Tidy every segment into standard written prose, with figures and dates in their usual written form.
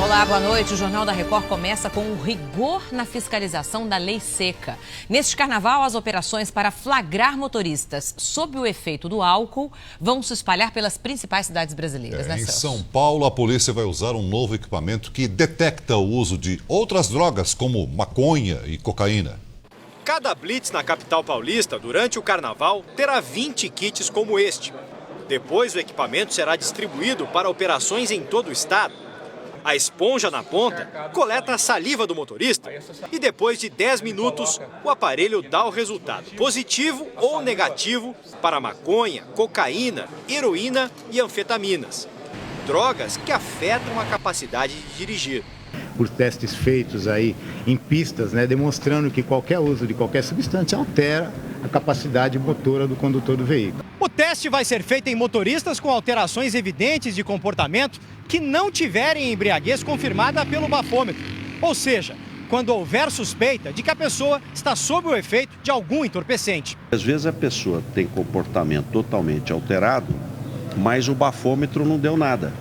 Olá, boa noite. O Jornal da Record começa com o rigor na fiscalização da lei seca. Neste carnaval, as operações para flagrar motoristas sob o efeito do álcool vão se espalhar pelas principais cidades brasileiras, né, Em Celso? São Paulo, a polícia vai usar um novo equipamento que detecta o uso de outras drogas, como maconha e cocaína. Cada blitz na capital paulista, durante o carnaval, terá 20 kits como este. Depois, o equipamento será distribuído para operações em todo o estado. A esponja na ponta coleta a saliva do motorista e depois de 10 minutos o aparelho dá o resultado positivo ou negativo para maconha, cocaína, heroína e anfetaminas. Drogas que afetam a capacidade de dirigir. Por testes feitos aí em pistas, demonstrando que qualquer uso de qualquer substância altera a capacidade motora do condutor do veículo. O teste vai ser feito em motoristas com alterações evidentes de comportamento que não tiverem embriaguez confirmada pelo bafômetro. Ou seja, quando houver suspeita de que a pessoa está sob o efeito de algum entorpecente. Às vezes a pessoa tem comportamento totalmente alterado, mas o bafômetro não deu nada.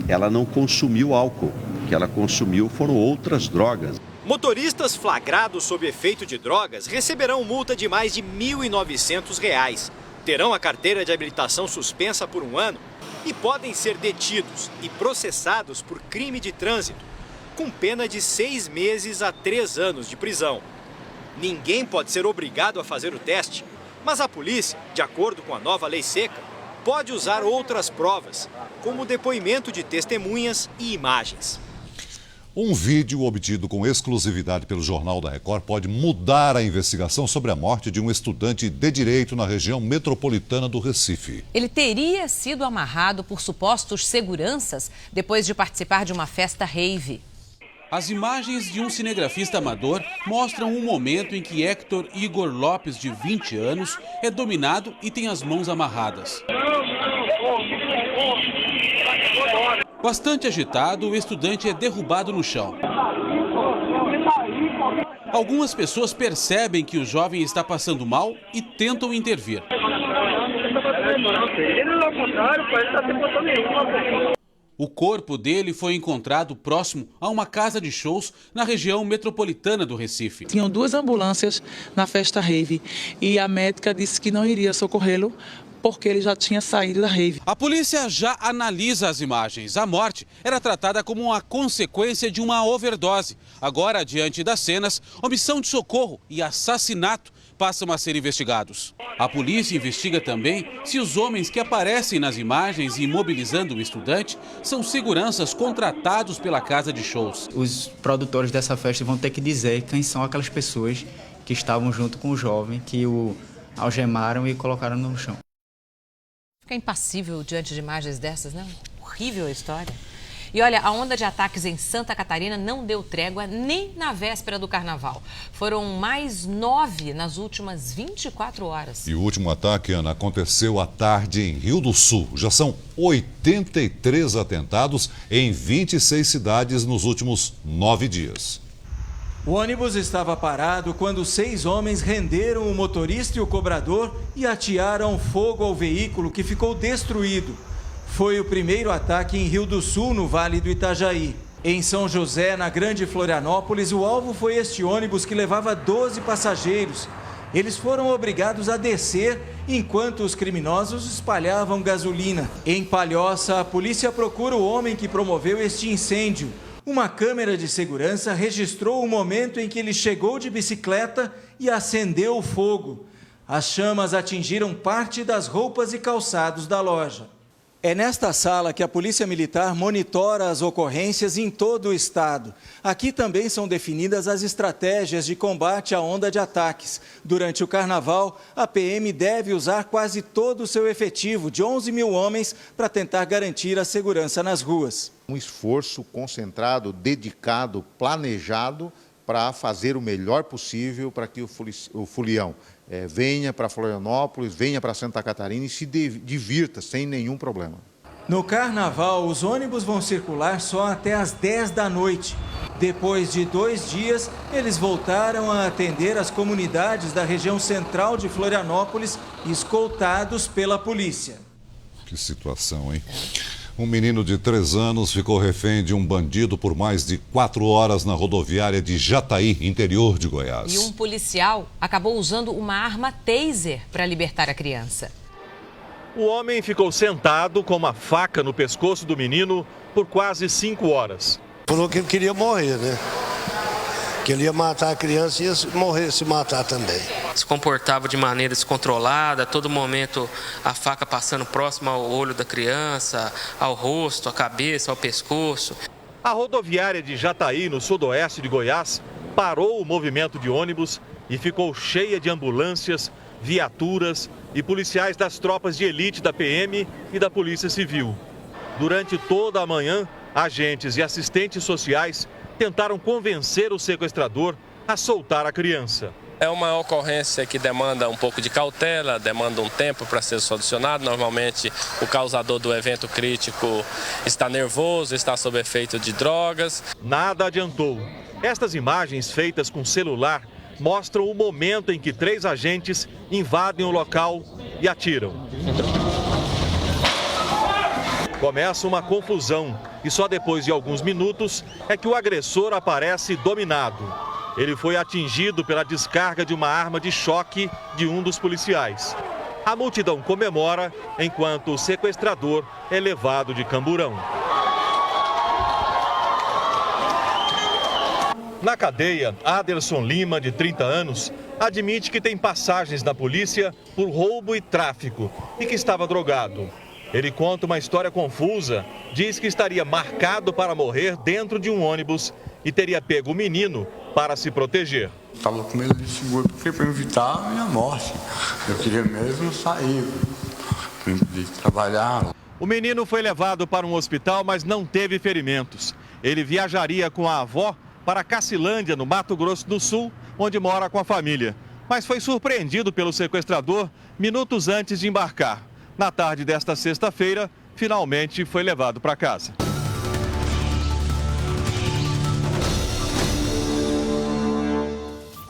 Ela não consumiu álcool. O que ela consumiu foram outras drogas. Motoristas flagrados sob efeito de drogas receberão multa de mais de R$ 1.900. Terão a carteira de habilitação suspensa por 1 ano e podem ser detidos e processados por crime de trânsito, com pena de 6 meses a 3 anos de prisão. Ninguém pode ser obrigado a fazer o teste, mas a polícia, de acordo com a nova lei seca, pode usar outras provas, como depoimento de testemunhas e imagens. Um vídeo obtido com exclusividade pelo Jornal da Record pode mudar a investigação sobre a morte de um estudante de direito na região metropolitana do Recife. Ele teria sido amarrado por supostos seguranças depois de participar de uma festa rave. As imagens de um cinegrafista amador mostram um momento em que Héctor Igor Lopes, de 20 anos, é dominado e tem as mãos amarradas. Bastante agitado, o estudante é derrubado no chão. Algumas pessoas percebem que o jovem está passando mal e tentam intervir. O corpo dele foi encontrado próximo a uma casa de shows na região metropolitana do Recife. Tinham 2 ambulâncias na festa rave e a médica disse que não iria socorrê-lo porque ele já tinha saído da rave. A polícia já analisa as imagens. A morte era tratada como uma consequência de uma overdose. Agora, diante das cenas, omissão de socorro e assassinato passam a ser investigados. A polícia investiga também se os homens que aparecem nas imagens imobilizando o estudante são seguranças contratados pela casa de shows. Os produtores dessa festa vão ter que dizer quem são aquelas pessoas que estavam junto com o jovem, que o algemaram e colocaram no chão. Fica impassível diante de imagens dessas, né? Horrível a história. E olha, a onda de ataques em Santa Catarina não deu trégua nem na véspera do carnaval. Foram mais 9 nas últimas 24 horas. E o último ataque, Ana, aconteceu à tarde em Rio do Sul. Já são 83 atentados em 26 cidades nos últimos 9 dias. O ônibus estava parado quando 6 homens renderam o motorista e o cobrador e atearam fogo ao veículo, que ficou destruído. Foi o primeiro ataque em Rio do Sul, no Vale do Itajaí. Em São José, na Grande Florianópolis, o alvo foi este ônibus que levava 12 passageiros. Eles foram obrigados a descer enquanto os criminosos espalhavam gasolina. Em Palhoça, a polícia procura o homem que promoveu este incêndio. Uma câmera de segurança registrou o momento em que ele chegou de bicicleta e acendeu o fogo. As chamas atingiram parte das roupas e calçados da loja. É nesta sala que a Polícia Militar monitora as ocorrências em todo o estado. Aqui também são definidas as estratégias de combate à onda de ataques. Durante o carnaval, a PM deve usar quase todo o seu efetivo de 11 mil homens para tentar garantir a segurança nas ruas. Um esforço concentrado, dedicado, planejado para fazer o melhor possível para que o folião venha para Florianópolis, venha para Santa Catarina e se divirta sem nenhum problema. No carnaval, os ônibus vão circular só até às 10 da noite. Depois de 2 dias, eles voltaram a atender as comunidades da região central de Florianópolis, escoltados pela polícia. Que situação, hein? Um menino de 3 anos ficou refém de um bandido por mais de 4 horas na rodoviária de Jataí, interior de Goiás. E um policial acabou usando uma arma taser para libertar a criança. O homem ficou sentado com uma faca no pescoço do menino por quase 5 horas. Falou que ele queria morrer, né? Que ele ia matar a criança e ia morrer, se matar também. Se comportava de maneira descontrolada, a todo momento a faca passando próximo ao olho da criança, ao rosto, à cabeça, ao pescoço. A rodoviária de Jataí, no sudoeste de Goiás, parou o movimento de ônibus e ficou cheia de ambulâncias, viaturas e policiais das tropas de elite da PM e da Polícia Civil. Durante toda a manhã, agentes e assistentes sociais tentaram convencer o sequestrador a soltar a criança. É uma ocorrência que demanda um pouco de cautela, demanda um tempo para ser solucionado. Normalmente o causador do evento crítico está nervoso, está sob efeito de drogas. Nada adiantou. Estas imagens feitas com celular mostram o momento em que 3 agentes invadem o local e atiram. Começa uma confusão e só depois de alguns minutos é que o agressor aparece dominado. Ele foi atingido pela descarga de uma arma de choque de um dos policiais. A multidão comemora enquanto o sequestrador é levado de camburão. Na cadeia, Aderson Lima, de 30 anos, admite que tem passagens na polícia por roubo e tráfico e que estava drogado. Ele conta uma história confusa, diz que estaria marcado para morrer dentro de um ônibus e teria pego o menino para se proteger. Estava com medo de seguro, porque para evitar a minha morte. Eu queria mesmo sair, de trabalhar. O menino foi levado para um hospital, mas não teve ferimentos. Ele viajaria com a avó para Cacilândia, no Mato Grosso do Sul, onde mora com a família. Mas foi surpreendido pelo sequestrador minutos antes de embarcar. Na tarde desta sexta-feira, finalmente foi levado para casa.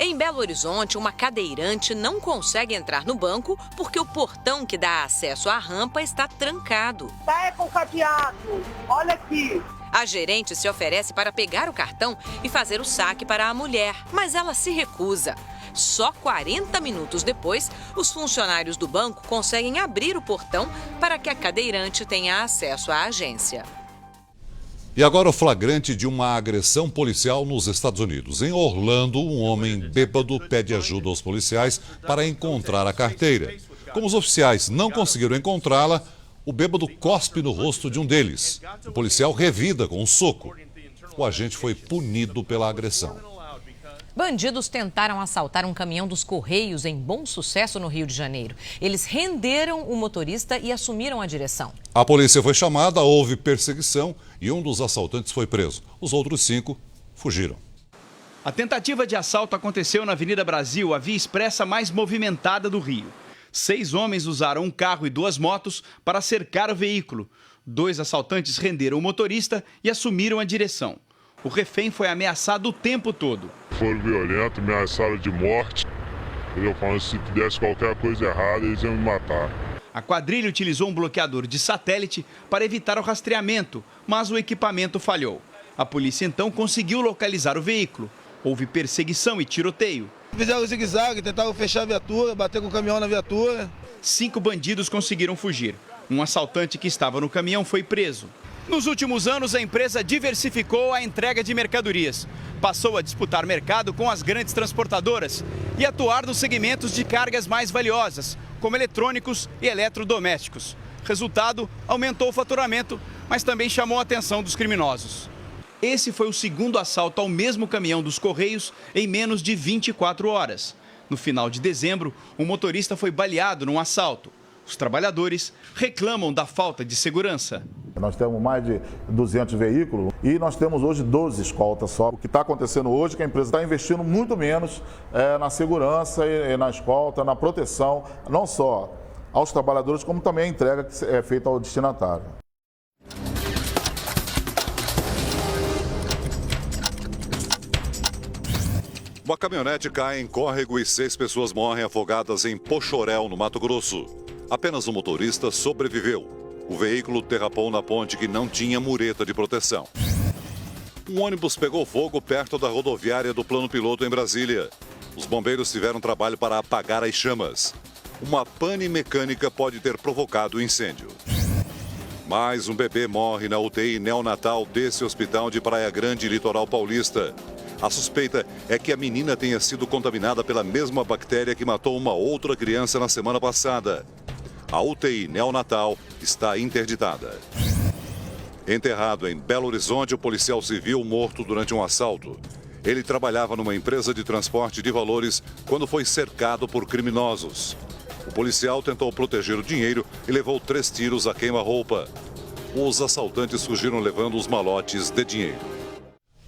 Em Belo Horizonte, uma cadeirante não consegue entrar no banco porque o portão que dá acesso à rampa está trancado. Tá com o cadeado, olha aqui. A gerente se oferece para pegar o cartão e fazer o saque para a mulher, mas ela se recusa. Só 40 minutos depois, os funcionários do banco conseguem abrir o portão para que a cadeirante tenha acesso à agência. E agora o flagrante de uma agressão policial nos Estados Unidos. Em Orlando, um homem bêbado pede ajuda aos policiais para encontrar a carteira. Como os oficiais não conseguiram encontrá-la, o bêbado cospe no rosto de um deles. O policial revida com um soco. O agente foi punido pela agressão. Bandidos tentaram assaltar um caminhão dos Correios em Bom Sucesso, no Rio de Janeiro. Eles renderam o motorista e assumiram a direção. A polícia foi chamada, houve perseguição e um dos assaltantes foi preso. Os outros 5 fugiram. A tentativa de assalto aconteceu na Avenida Brasil, a via expressa mais movimentada do Rio. 6 homens usaram um carro e 2 motos para cercar o veículo. 2 assaltantes renderam o motorista e assumiram a direção. O refém foi ameaçado o tempo todo. Foram violentos, ameaçaram de morte. Eu falando, se desse qualquer coisa errada, eles iam me matar. A quadrilha utilizou um bloqueador de satélite para evitar o rastreamento, mas o equipamento falhou. A polícia então conseguiu localizar o veículo. Houve perseguição e tiroteio. Fizeram o zigue-zague, tentaram fechar a viatura, bater com o caminhão na viatura. 5 bandidos conseguiram fugir. Um assaltante que estava no caminhão foi preso. Nos últimos anos, a empresa diversificou a entrega de mercadorias. Passou a disputar mercado com as grandes transportadoras e atuar nos segmentos de cargas mais valiosas, como eletrônicos e eletrodomésticos. Resultado, aumentou o faturamento, mas também chamou a atenção dos criminosos. Esse foi o segundo assalto ao mesmo caminhão dos Correios em menos de 24 horas. No final de dezembro, um motorista foi baleado num assalto. Os trabalhadores reclamam da falta de segurança. Nós temos mais de 200 veículos e nós temos hoje 12 escoltas só. O que está acontecendo hoje é que a empresa está investindo muito menos na segurança e na escolta, na proteção, não só aos trabalhadores, como também a entrega que é feita ao destinatário. Uma caminhonete cai em córrego e 6 pessoas morrem afogadas em Pochorel, no Mato Grosso. Apenas o motorista sobreviveu. O veículo derrapou na ponte que não tinha mureta de proteção. Um ônibus pegou fogo perto da rodoviária do Plano Piloto em Brasília. Os bombeiros tiveram trabalho para apagar as chamas. Uma pane mecânica pode ter provocado o incêndio. Mais um bebê morre na UTI neonatal desse hospital de Praia Grande, litoral paulista. A suspeita é que a menina tenha sido contaminada pela mesma bactéria que matou uma outra criança na semana passada. A UTI neonatal está interditada. Enterrado em Belo Horizonte, o policial civil morto durante um assalto. Ele trabalhava numa empresa de transporte de valores quando foi cercado por criminosos. O policial tentou proteger o dinheiro e levou 3 tiros a queima-roupa. Os assaltantes fugiram levando os malotes de dinheiro.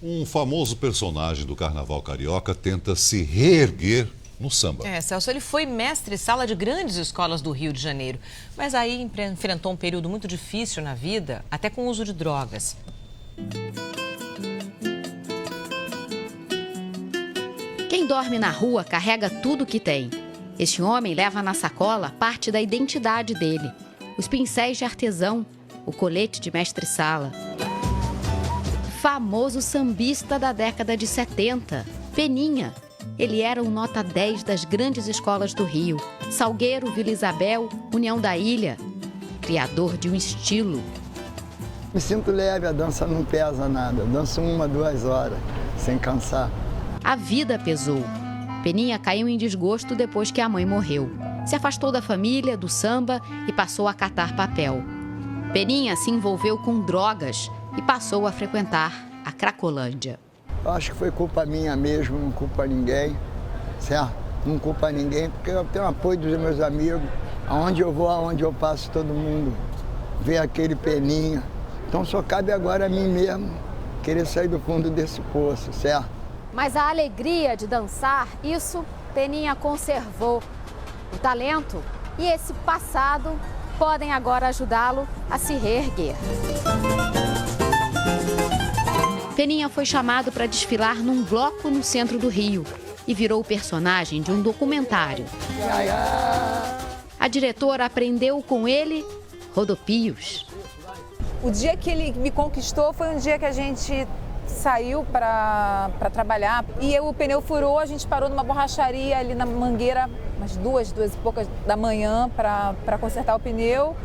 Um famoso personagem do carnaval carioca tenta se reerguer no samba. Celso, ele foi mestre-sala de grandes escolas do Rio de Janeiro, mas aí enfrentou um período muito difícil na vida, até com o uso de drogas. Quem dorme na rua carrega tudo que tem. Este homem leva na sacola parte da identidade dele. Os pincéis de artesão, o colete de mestre-sala. Famoso sambista da década de 70, Peninha. Ele era um nota 10 das grandes escolas do Rio. Salgueiro, Vila Isabel, União da Ilha. Criador de um estilo. Me sinto leve, a dança não pesa nada. Eu danço 1, 2 horas, sem cansar. A vida pesou. Peninha caiu em desgosto depois que a mãe morreu. Se afastou da família, do samba e passou a catar papel. Peninha se envolveu com drogas e passou a frequentar a Cracolândia. Eu acho que foi culpa minha mesmo, não culpa ninguém, certo? Não culpa ninguém, porque eu tenho apoio dos meus amigos. Aonde eu vou, aonde eu passo, todo mundo vê aquele Peninha. Então só cabe agora a mim mesmo querer sair do fundo desse poço, certo? Mas a alegria de dançar, isso Peninha conservou. O talento e esse passado podem agora ajudá-lo a se reerguer. Peninha foi chamado para desfilar num bloco no centro do Rio e virou personagem de um documentário. A diretora aprendeu com ele rodopios. O dia que ele me conquistou foi um dia que a gente saiu para trabalhar e o pneu furou, a gente parou numa borracharia ali na Mangueira, umas 2 e poucas da manhã para consertar o pneu.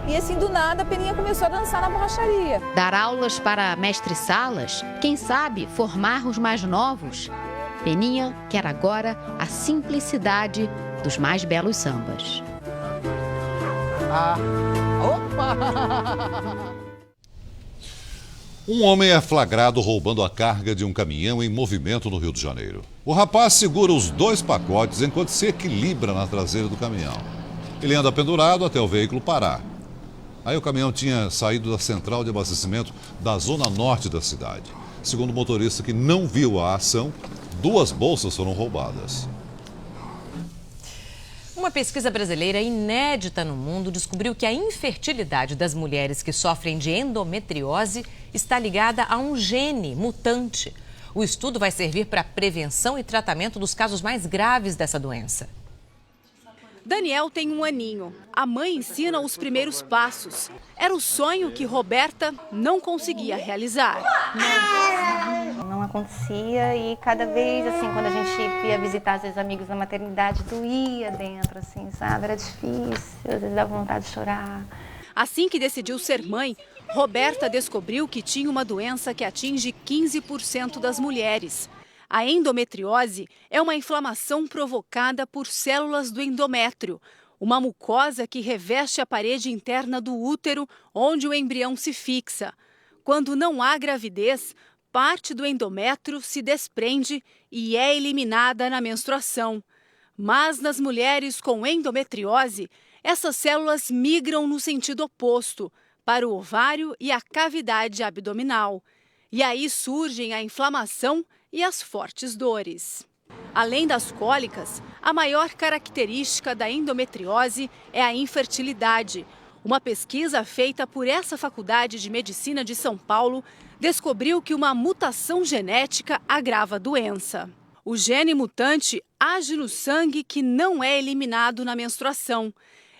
E assim, do nada, a Peninha começou a dançar na borracharia. Dar aulas para mestre-salas, quem sabe formar os mais novos. Peninha quer agora a simplicidade dos mais belos sambas. Um homem é flagrado roubando a carga de um caminhão em movimento no Rio de Janeiro. O rapaz segura os 2 pacotes enquanto se equilibra na traseira do caminhão. Ele anda pendurado até o veículo parar. Aí o caminhão tinha saído da central de abastecimento da zona norte da cidade. Segundo o motorista que não viu a ação, 2 bolsas foram roubadas. Uma pesquisa brasileira inédita no mundo descobriu que a infertilidade das mulheres que sofrem de endometriose está ligada a um gene mutante. O estudo vai servir para prevenção e tratamento dos casos mais graves dessa doença. Daniel tem 1 aninho. A mãe ensina os primeiros passos. Era o sonho que Roberta não conseguia realizar. Não acontecia e cada vez, assim, quando a gente ia visitar às vezes amigos na maternidade, doía dentro, assim, sabe? Era difícil, às vezes dava vontade de chorar. Assim que decidiu ser mãe, Roberta descobriu que tinha uma doença que atinge 15% das mulheres. A endometriose é uma inflamação provocada por células do endométrio, uma mucosa que reveste a parede interna do útero, onde o embrião se fixa. Quando não há gravidez, parte do endométrio se desprende e é eliminada na menstruação. Mas nas mulheres com endometriose, essas células migram no sentido oposto, para o ovário e a cavidade abdominal. E aí surgem a inflamação e as fortes dores. Além das cólicas, a maior característica da endometriose é a infertilidade. Uma pesquisa feita por essa Faculdade de Medicina de São Paulo descobriu que uma mutação genética agrava a doença. O gene mutante age no sangue que não é eliminado na menstruação.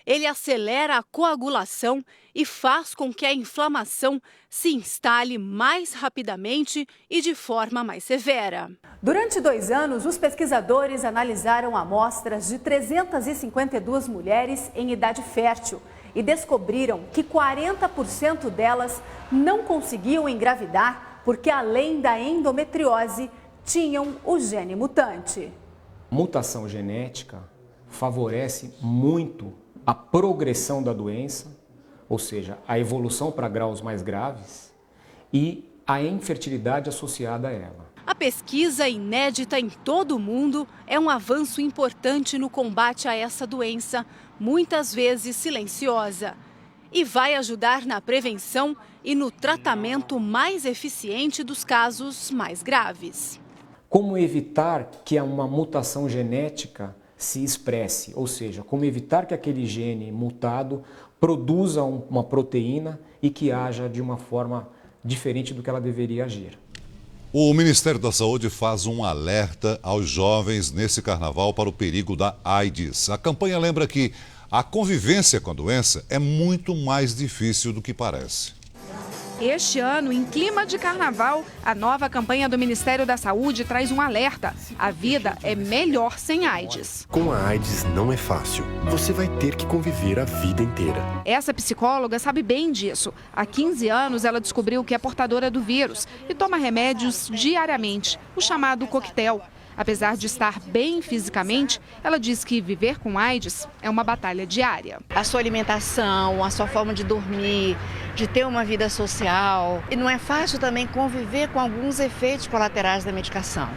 Ele acelera a coagulação e faz com que a inflamação se instale mais rapidamente e de forma mais severa. Durante 2 anos, os pesquisadores analisaram amostras de 352 mulheres em idade fértil e descobriram que 40% delas não conseguiam engravidar porque, além da endometriose, tinham o gene mutante. Mutação genética favorece muito a progressão da doença, ou seja, a evolução para graus mais graves e a infertilidade associada a ela. A pesquisa, inédita em todo o mundo, é um avanço importante no combate a essa doença, muitas vezes silenciosa, e vai ajudar na prevenção e no tratamento mais eficiente dos casos mais graves. Como evitar que uma mutação genética se expresse, ou seja, como evitar que aquele gene mutado produza uma proteína e que haja de uma forma diferente do que ela deveria agir. O Ministério da Saúde faz um alerta aos jovens nesse carnaval para o perigo da AIDS. A campanha lembra que a convivência com a doença é muito mais difícil do que parece. Este ano, em clima de carnaval, a nova campanha do Ministério da Saúde traz um alerta. A vida é melhor sem AIDS. Com a AIDS não é fácil. Você vai ter que conviver a vida inteira. Essa psicóloga sabe bem disso. Há 15 anos, ela descobriu que é portadora do vírus e toma remédios diariamente, o chamado coquetel. Apesar de estar bem fisicamente, ela diz que viver com AIDS é uma batalha diária. A sua alimentação, a sua forma de dormir, de ter uma vida social. E não é fácil também conviver com alguns efeitos colaterais da medicação.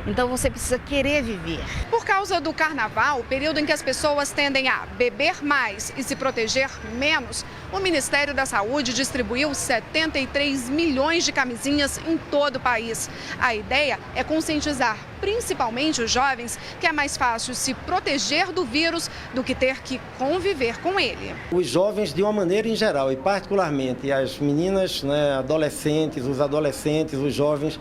Então você precisa querer viver. Por causa do carnaval, período em que as pessoas tendem a beber mais e se proteger menos, o Ministério da Saúde distribuiu 73 milhões de camisinhas em todo o país. A ideia é conscientizar principalmente os jovens que é mais fácil se proteger do vírus do que ter que conviver com ele. Os jovens, de uma maneira em geral, e particularmente as meninas, adolescentes, os jovens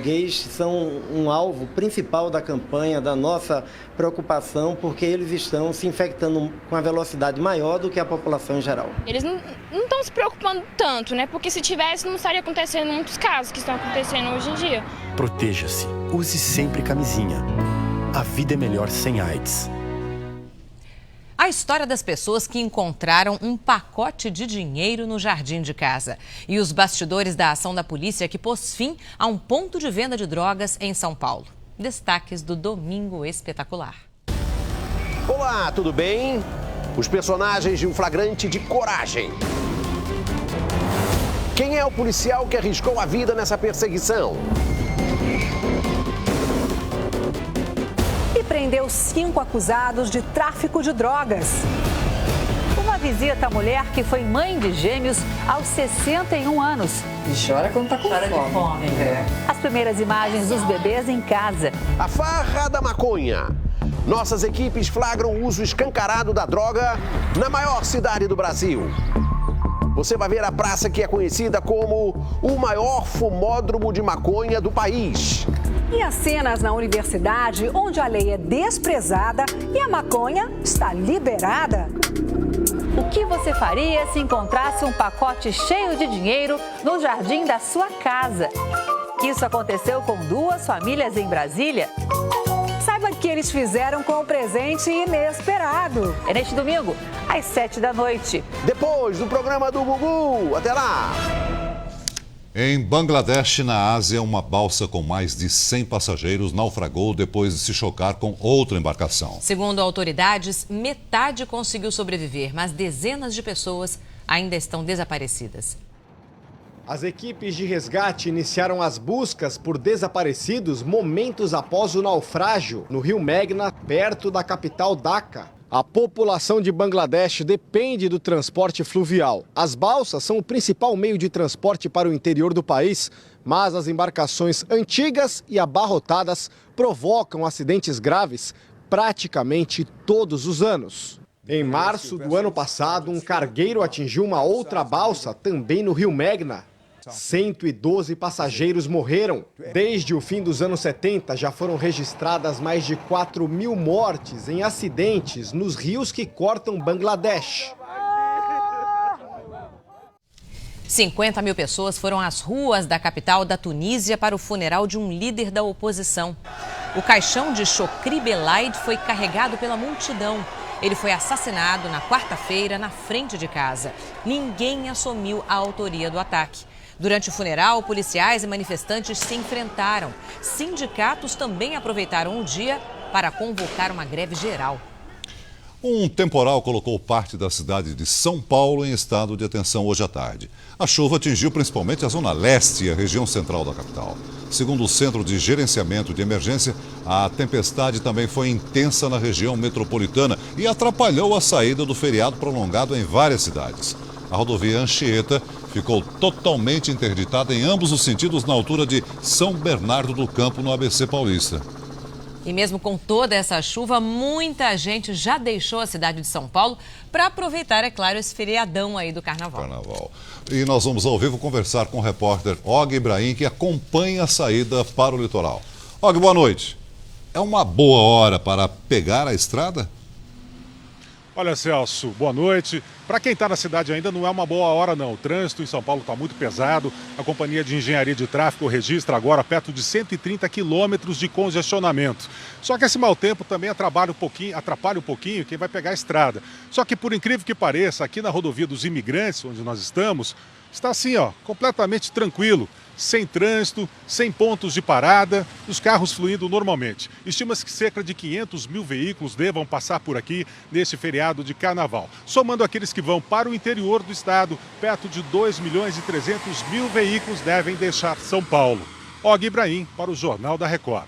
gays, são um alvo principal da campanha, da nossa preocupação, porque eles estão se infectando com a velocidade maior do que a população em geral. Eles não estão se preocupando tanto, né? Porque se tivesse, não estaria acontecendo muitos casos que estão acontecendo hoje em dia. Proteja-se. Use sempre camisinha. A vida é melhor sem AIDS. A história das pessoas que encontraram um pacote de dinheiro no jardim de casa. E os bastidores da ação da polícia que pôs fim a um ponto de venda de drogas em São Paulo. Destaques do Domingo Espetacular. Olá, tudo bem? Os personagens de um flagrante de coragem. Quem é o policial que arriscou a vida nessa perseguição? E prendeu 5 acusados de tráfico de drogas. Uma visita à mulher que foi mãe de gêmeos aos 61 anos. E chora quando tá com fome. As primeiras imagens dos bebês em casa. A farra da maconha. Nossas equipes flagram o uso escancarado da droga na maior cidade do Brasil. Você vai ver a praça que é conhecida como o maior fumódromo de maconha do país. E as cenas na universidade, onde a lei é desprezada e a maconha está liberada. O que você faria se encontrasse um pacote cheio de dinheiro no jardim da sua casa? Isso aconteceu com 2 famílias em Brasília. Saiba o que eles fizeram com o presente inesperado. É neste domingo, às 7 da noite. Depois do programa do Gugu. Até lá! Em Bangladesh, na Ásia, uma balsa com mais de 100 passageiros naufragou depois de se chocar com outra embarcação. Segundo autoridades, metade conseguiu sobreviver, mas dezenas de pessoas ainda estão desaparecidas. As equipes de resgate iniciaram as buscas por desaparecidos momentos após o naufrágio no rio Meghna, perto da capital Dhaka. A população de Bangladesh depende do transporte fluvial. As balsas são o principal meio de transporte para o interior do país, mas as embarcações antigas e abarrotadas provocam acidentes graves praticamente todos os anos. Em março do ano passado, um cargueiro atingiu uma outra balsa, também no rio Meghna. 112 passageiros morreram. Desde o fim dos anos 70, já foram registradas mais de 4.000 mortes em acidentes nos rios que cortam Bangladesh. 50 mil pessoas foram às ruas da capital da Tunísia para o funeral de um líder da oposição. O caixão de Chokri Belaid foi carregado pela multidão. Ele foi assassinado na quarta-feira na frente de casa. Ninguém assumiu a autoria do ataque. Durante o funeral, policiais e manifestantes se enfrentaram. Sindicatos também aproveitaram o dia para convocar uma greve geral. Um temporal colocou parte da cidade de São Paulo em estado de atenção hoje à tarde. A chuva atingiu principalmente a zona leste e a região central da capital. Segundo o Centro de Gerenciamento de Emergência, a tempestade também foi intensa na região metropolitana e atrapalhou a saída do feriado prolongado em várias cidades. A rodovia Anchieta ficou totalmente interditada em ambos os sentidos na altura de São Bernardo do Campo, no ABC Paulista. E mesmo com toda essa chuva, muita gente já deixou a cidade de São Paulo para aproveitar, é claro, esse feriadão aí do Carnaval. E nós vamos ao vivo conversar com o repórter Og Ibrahim, que acompanha a saída para o litoral. Og, boa noite. É uma boa hora para pegar a estrada? Olha, Celso, boa noite. Para quem está na cidade ainda não é uma boa hora, não. O trânsito em São Paulo está muito pesado. A Companhia de Engenharia de Tráfego registra agora perto de 130 quilômetros de congestionamento. Só que esse mau tempo também atrapalha um pouquinho quem vai pegar a estrada. Só que, por incrível que pareça, aqui na rodovia dos Imigrantes, onde nós estamos, está assim, ó, completamente tranquilo. Sem trânsito, sem pontos de parada, os carros fluindo normalmente. Estima-se que cerca de 500 mil veículos devam passar por aqui neste feriado de Carnaval. Somando aqueles que vão para o interior do estado, perto de 2.300.000 veículos devem deixar São Paulo. Og Ibrahim para o Jornal da Record.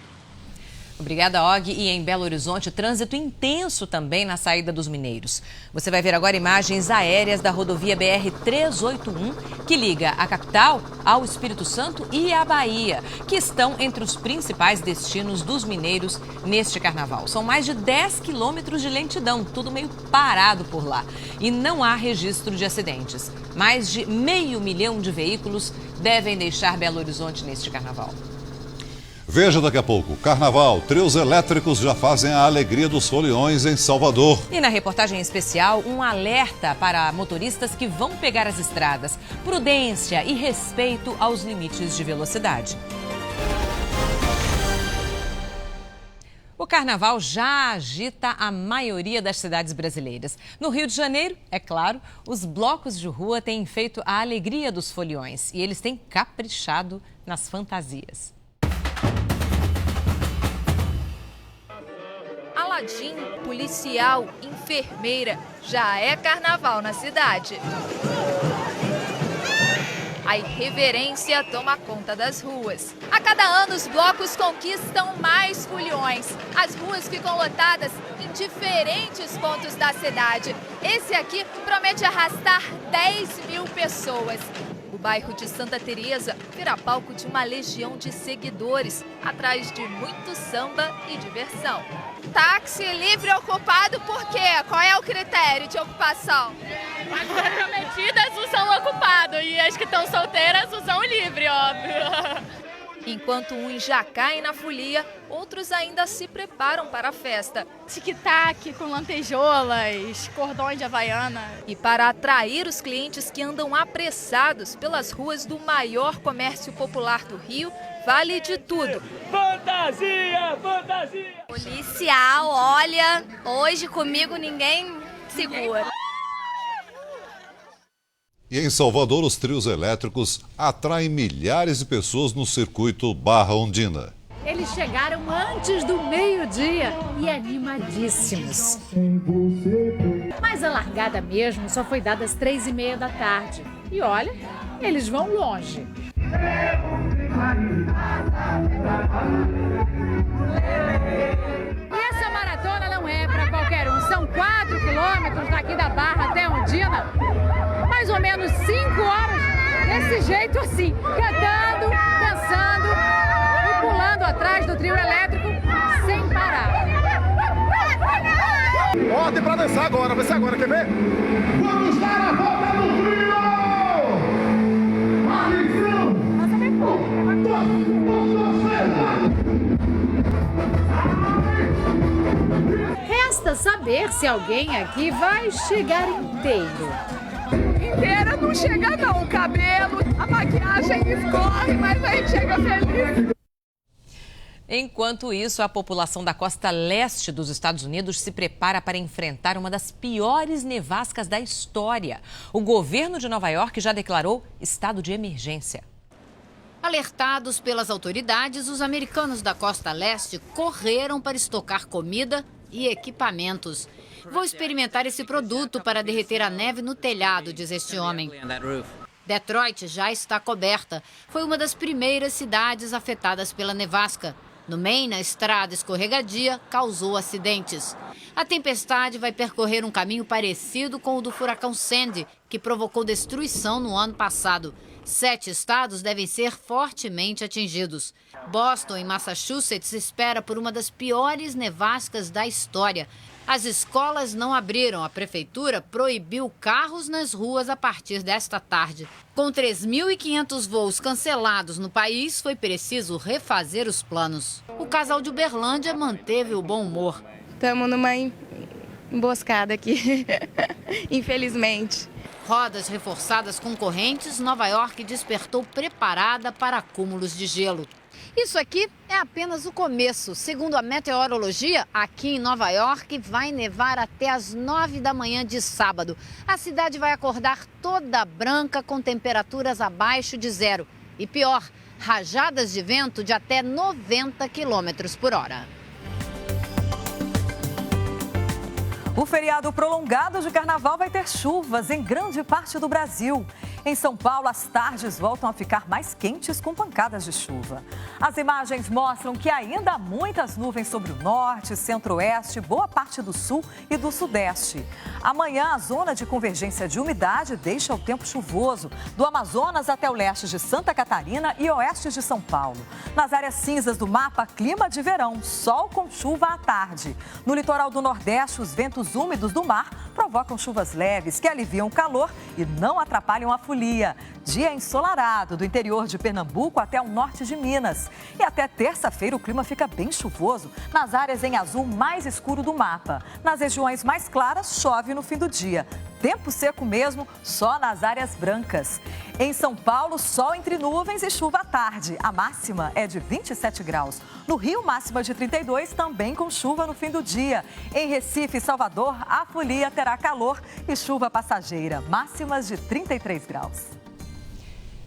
Obrigada, Og. E em Belo Horizonte, trânsito intenso também na saída dos mineiros. Você vai ver agora imagens aéreas da rodovia BR-381, que liga a capital ao Espírito Santo e à Bahia, que estão entre os principais destinos dos mineiros neste carnaval. São mais de 10 quilômetros de lentidão, tudo meio parado por lá. E não há registro de acidentes. Mais de 500 mil de veículos devem deixar Belo Horizonte neste carnaval. Veja daqui a pouco. Carnaval, trios elétricos já fazem a alegria dos foliões em Salvador. E na reportagem especial, um alerta para motoristas que vão pegar as estradas. Prudência e respeito aos limites de velocidade. O carnaval já agita a maioria das cidades brasileiras. No Rio de Janeiro, é claro, os blocos de rua têm feito a alegria dos foliões e eles têm caprichado nas fantasias. Aladim, policial, enfermeira, já é carnaval na cidade. A irreverência toma conta das ruas. A cada ano, os blocos conquistam mais foliões. As ruas ficam lotadas em diferentes pontos da cidade. Esse aqui promete arrastar 10 mil pessoas. O bairro de Santa Teresa virá palco de uma legião de seguidores, atrás de muito samba e diversão. Táxi livre ocupado por quê? Qual é o critério de ocupação? As comprometidas usam ocupado e as que estão solteiras usam livre, óbvio. Enquanto uns já caem na folia, outros ainda se preparam para a festa. Tic-tac com lantejoulas, cordões de havaiana. E para atrair os clientes que andam apressados pelas ruas do maior comércio popular do Rio, vale de tudo. Fantasia, fantasia! Policial, olha, hoje comigo ninguém segura. E em Salvador, os trios elétricos atraem milhares de pessoas no circuito Barra Ondina. Eles chegaram antes do meio-dia e animadíssimos. Mas a largada mesmo só foi dada às 3h30 da tarde. E olha, eles vão longe. E essa maratona não é para qualquer um. São 4 quilômetros daqui da Barra até Ondina. Mais ou menos 5 horas desse jeito assim, cantando, dançando e pulando atrás do trio elétrico sem parar. Ó, tem pra dançar agora, vai ser agora, quer ver? Vamos dar a volta no trio! saber se alguém aqui vai chegar inteiro. Inteira não chega não, o cabelo, a maquiagem escorre, mas a gente chega feliz. Enquanto isso, a população da costa leste dos Estados Unidos se prepara para enfrentar uma das piores nevascas da história. O governo de Nova York já declarou estado de emergência. Alertados pelas autoridades, os americanos da costa leste correram para estocar comida e equipamentos. Vou experimentar esse produto para derreter a neve no telhado, diz este homem. Detroit já está coberta. Foi uma das primeiras cidades afetadas pela nevasca. No Maine, a estrada escorregadia causou acidentes. A tempestade vai percorrer um caminho parecido com o do furacão Sandy, que provocou destruição no ano passado. 7 estados devem ser fortemente atingidos. Boston, em Massachusetts, espera por uma das piores nevascas da história. As escolas não abriram. A prefeitura proibiu carros nas ruas a partir desta tarde. Com 3.500 voos cancelados no país, foi preciso refazer os planos. O casal de Uberlândia manteve o bom humor. Estamos numa emboscada aqui, infelizmente. Rodas reforçadas com correntes, Nova York despertou preparada para acúmulos de gelo. Isso aqui é apenas o começo. Segundo a meteorologia, aqui em Nova York vai nevar até às 9 da manhã de sábado. A cidade vai acordar toda branca com temperaturas abaixo de zero. E pior, rajadas de vento de até 90 km por hora. O feriado prolongado de carnaval vai ter chuvas em grande parte do Brasil. Em São Paulo, as tardes voltam a ficar mais quentes com pancadas de chuva. As imagens mostram que ainda há muitas nuvens sobre o norte, centro-oeste, boa parte do sul e do sudeste. Amanhã, a zona de convergência de umidade deixa o tempo chuvoso, do Amazonas até o leste de Santa Catarina e oeste de São Paulo. Nas áreas cinzas do mapa, clima de verão, sol com chuva à tarde. No litoral do Nordeste, os ventos úmidos do mar provocam chuvas leves que aliviam o calor e não atrapalham a folia. Dia ensolarado do interior de Pernambuco até o norte de Minas. E até terça-feira o clima fica bem chuvoso nas áreas em azul mais escuro do mapa. Nas regiões mais claras, chove no fim do dia. Tempo seco mesmo, só nas áreas brancas. Em São Paulo, sol entre nuvens e chuva à tarde. A máxima é de 27 graus. No Rio, máxima de 32, também com chuva no fim do dia. Em Recife e Salvador, a folia terá calor e chuva passageira. Máximas de 33 graus.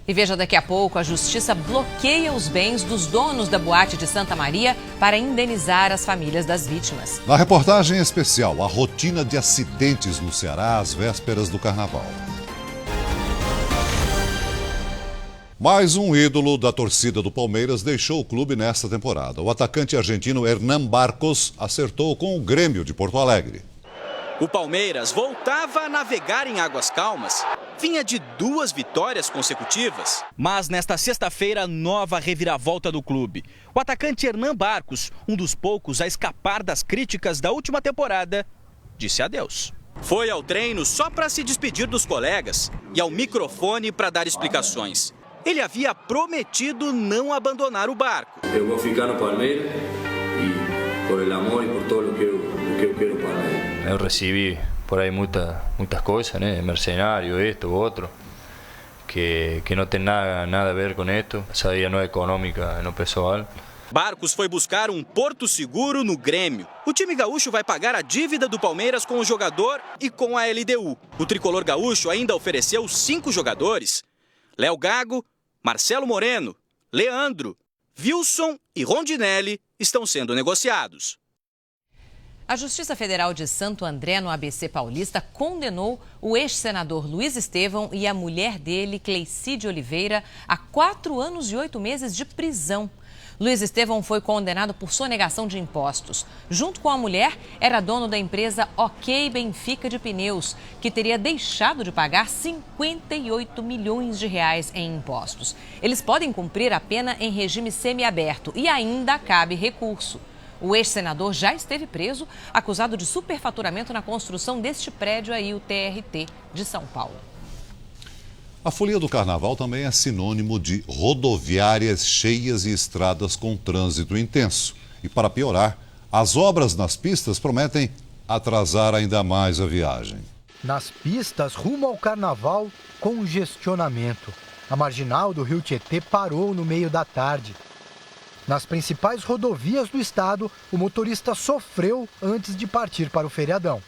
E veja daqui a pouco, a Justiça bloqueia os bens dos donos da boate de Santa Maria para indenizar as famílias das vítimas. Na reportagem especial, a rotina de acidentes no Ceará às vésperas do Carnaval. Mais um ídolo da torcida do Palmeiras deixou o clube nesta temporada. O atacante argentino Hernán Barcos acertou com o Grêmio de Porto Alegre. O Palmeiras voltava a navegar em águas calmas. Vinha de 2 vitórias consecutivas. Mas nesta sexta-feira, nova reviravolta do clube. O atacante Hernán Barcos, um dos poucos a escapar das críticas da última temporada, disse adeus. Foi ao treino só para se despedir dos colegas e ao microfone para dar explicações. Ele havia prometido não abandonar o barco. Eu vou ficar no Palmeiras e por el amor e por todo o que eu quero para ele. Eu recebi por aí muitas coisas, né? Mercenário, esto, outro, que não tem nada a ver com esto. Essa aí não é econômica no pessoal. Barcos foi buscar um porto seguro no Grêmio. O time gaúcho vai pagar a dívida do Palmeiras com o jogador e com a LDU. O tricolor gaúcho ainda ofereceu 5 jogadores. Léo Gago, Marcelo Moreno, Leandro, Wilson e Rondinelli estão sendo negociados. A Justiça Federal de Santo André, no ABC Paulista, condenou o ex-senador Luiz Estevão e a mulher dele, Cleicide Oliveira, a 4 anos e 8 meses de prisão. Luiz Estevão foi condenado por sonegação de impostos. Junto com a mulher, era dono da empresa OK Benfica de Pneus, que teria deixado de pagar 58 milhões de reais em impostos. Eles podem cumprir a pena em regime semiaberto e ainda cabe recurso. O ex-senador já esteve preso, acusado de superfaturamento na construção deste prédio aí, o TRT de São Paulo. A folia do Carnaval também é sinônimo de rodoviárias cheias e estradas com trânsito intenso. E para piorar, as obras nas pistas prometem atrasar ainda mais a viagem. Nas pistas rumo ao carnaval, congestionamento. A marginal do Rio Tietê parou no meio da tarde. Nas principais rodovias do estado, o motorista sofreu antes de partir para o feriadão.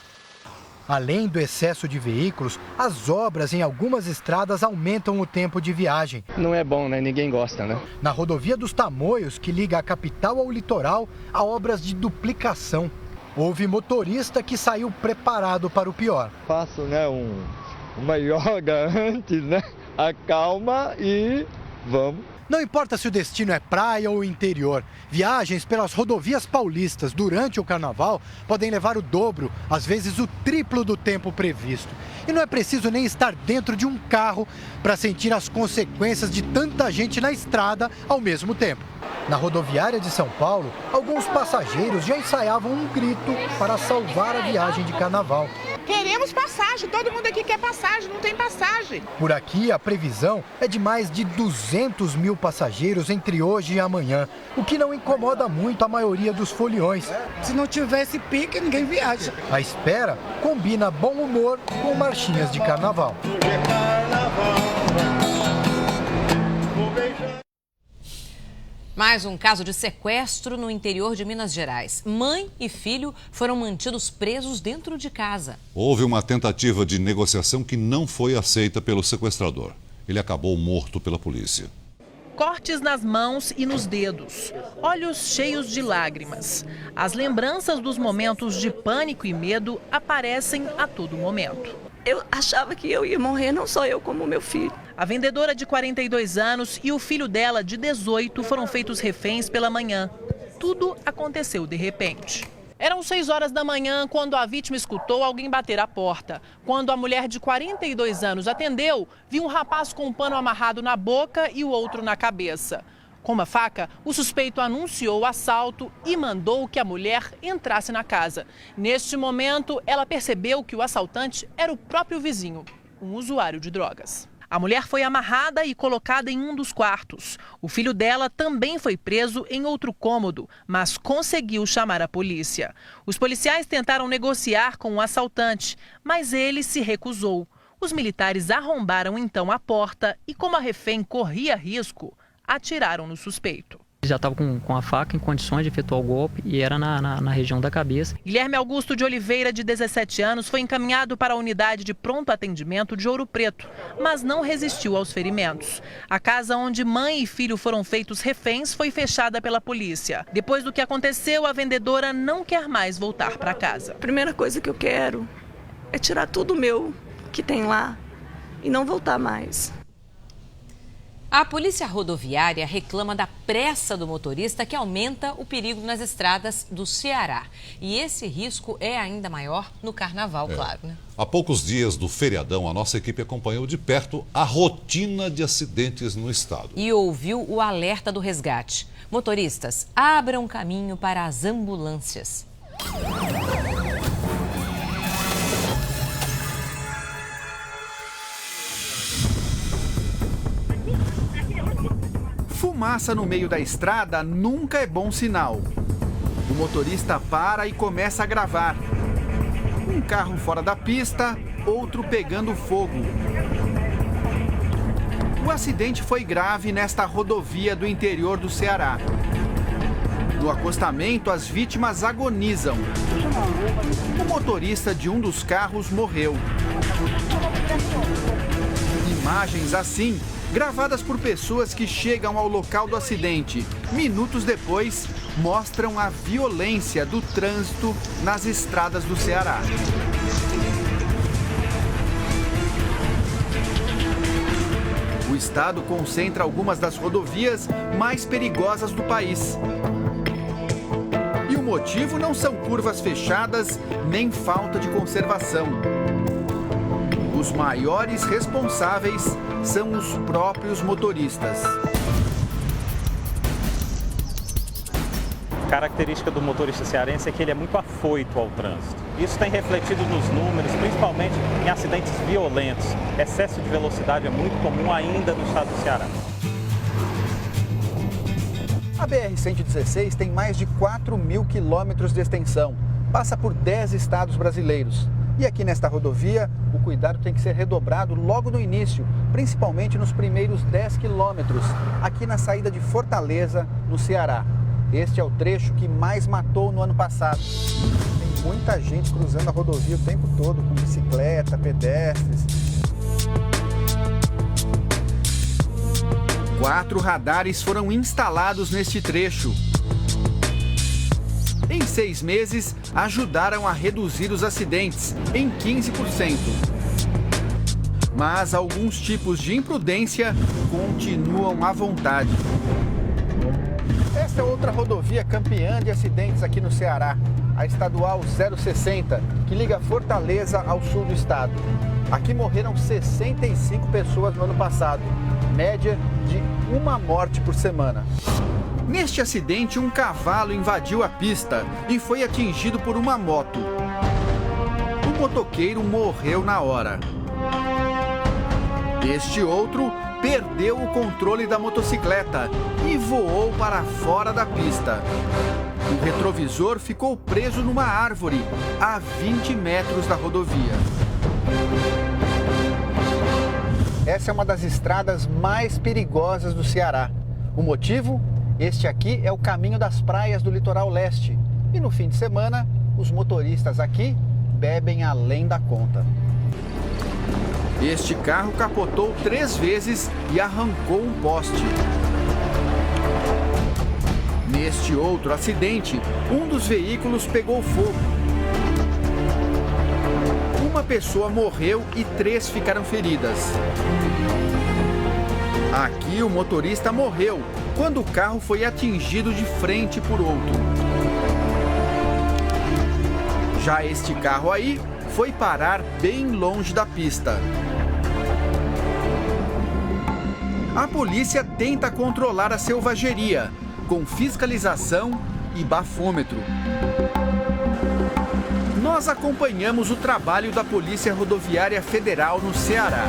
Além do excesso de veículos, as obras em algumas estradas aumentam o tempo de viagem. Não é bom, né? Ninguém gosta, né? Na rodovia dos Tamoios, que liga a capital ao litoral, há obras de duplicação. Houve motorista que saiu preparado para o pior. Faço, né, uma yoga antes, né? Acalma e vamos. Não importa se o destino é praia ou interior, viagens pelas rodovias paulistas durante o carnaval podem levar o dobro, às vezes o triplo do tempo previsto. E não é preciso nem estar dentro de um carro para sentir as consequências de tanta gente na estrada ao mesmo tempo. Na rodoviária de São Paulo, alguns passageiros já ensaiavam um grito para salvar a viagem de carnaval. Queremos passagem, todo mundo aqui quer passagem, não tem passagem. Por aqui, a previsão é de mais de 200 mil passageiros entre hoje e amanhã, o que não incomoda muito a maioria dos foliões. Se não tivesse pique, ninguém viaja. A espera combina bom humor com marchinhas de carnaval. Mais um caso de sequestro no interior de Minas Gerais. Mãe e filho foram mantidos presos dentro de casa. Houve uma tentativa de negociação que não foi aceita pelo sequestrador. Ele acabou morto pela polícia. Cortes nas mãos e nos dedos, olhos cheios de lágrimas. As lembranças dos momentos de pânico e medo aparecem a todo momento. Eu achava que eu ia morrer, não só eu, como meu filho. A vendedora de 42 anos e o filho dela, de 18, foram feitos reféns pela manhã. Tudo aconteceu de repente. Eram 6 horas da manhã quando a vítima escutou alguém bater à porta. Quando a mulher de 42 anos atendeu, viu um rapaz com um pano amarrado na boca e o outro na cabeça. Com uma faca, o suspeito anunciou o assalto e mandou que a mulher entrasse na casa. Neste momento, ela percebeu que o assaltante era o próprio vizinho, um usuário de drogas. A mulher foi amarrada e colocada em um dos quartos. O filho dela também foi preso em outro cômodo, mas conseguiu chamar a polícia. Os policiais tentaram negociar com o assaltante, mas ele se recusou. Os militares arrombaram então a porta e, como a refém corria risco, atiraram no suspeito. Já estava com a faca em condições de efetuar o golpe e era na região da cabeça. Guilherme Augusto de Oliveira, de 17 anos, foi encaminhado para a unidade de pronto atendimento de Ouro Preto, mas não resistiu aos ferimentos. A casa onde mãe e filho foram feitos reféns foi fechada pela polícia. Depois do que aconteceu, a vendedora não quer mais voltar para casa. A primeira coisa que eu quero é tirar tudo meu que tem lá e não voltar mais. A polícia rodoviária reclama da pressa do motorista que aumenta o perigo nas estradas do Ceará. E esse risco é ainda maior no carnaval, claro, né? Há poucos dias do feriadão, a nossa equipe acompanhou de perto a rotina de acidentes no estado. E ouviu o alerta do resgate. Motoristas, abram caminho para as ambulâncias. Fumaça no meio da estrada nunca é bom sinal. O motorista para e começa a gravar. Um carro fora da pista, outro pegando fogo. O acidente foi grave nesta rodovia do interior do Ceará. No acostamento, as vítimas agonizam. O motorista de um dos carros morreu. Imagens assim, gravadas por pessoas que chegam ao local do acidente, minutos depois, mostram a violência do trânsito nas estradas do Ceará. O estado concentra algumas das rodovias mais perigosas do país. E o motivo não são curvas fechadas nem falta de conservação. Os maiores responsáveis são os próprios motoristas. A característica do motorista cearense é que ele é muito afoito ao trânsito. Isso tem refletido nos números, principalmente em acidentes violentos. Excesso de velocidade é muito comum ainda no estado do Ceará. A BR-116 tem mais de 4.000 quilômetros de extensão. passa por 10 estados brasileiros. E aqui nesta rodovia, o cuidado tem que ser redobrado logo no início, principalmente nos primeiros 10 quilômetros, aqui na saída de Fortaleza, no Ceará. Este é o trecho que mais matou no ano passado. Tem muita gente cruzando a rodovia o tempo todo, com bicicleta, pedestres. 4 radares foram instalados neste trecho. Em 6 meses, ajudaram a reduzir os acidentes em 15%. Mas alguns tipos de imprudência continuam à vontade. Esta é outra rodovia campeã de acidentes aqui no Ceará, a estadual 060, que liga Fortaleza ao sul do estado. Aqui morreram 65 pessoas no ano passado, média de 1 morte por semana. Neste acidente, um cavalo invadiu a pista e foi atingido por uma moto. O motoqueiro morreu na hora. Este outro perdeu o controle da motocicleta e voou para fora da pista. O retrovisor ficou preso numa árvore a 20 metros da rodovia. Essa é uma das estradas mais perigosas do Ceará. O motivo? Este aqui é o caminho das praias do litoral leste. E no fim de semana, os motoristas aqui bebem além da conta. Este carro capotou 3 vezes e arrancou um poste. Neste outro acidente, um dos veículos pegou fogo. Uma pessoa morreu e 3 ficaram feridas. Aqui o motorista morreu quando o carro foi atingido de frente por outro. Já este carro aí foi parar bem longe da pista. A polícia tenta controlar a selvageria, com fiscalização e bafômetro. Nós acompanhamos o trabalho da Polícia Rodoviária Federal no Ceará.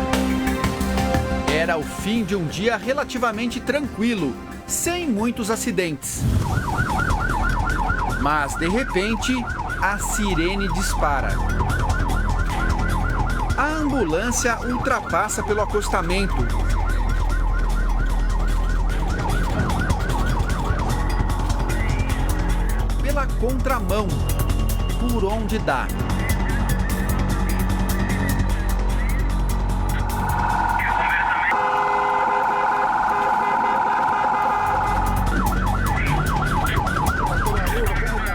Era o fim de um dia relativamente tranquilo, sem muitos acidentes. Mas, de repente, a sirene dispara. A ambulância ultrapassa pelo acostamento. Pela contramão, por onde dá.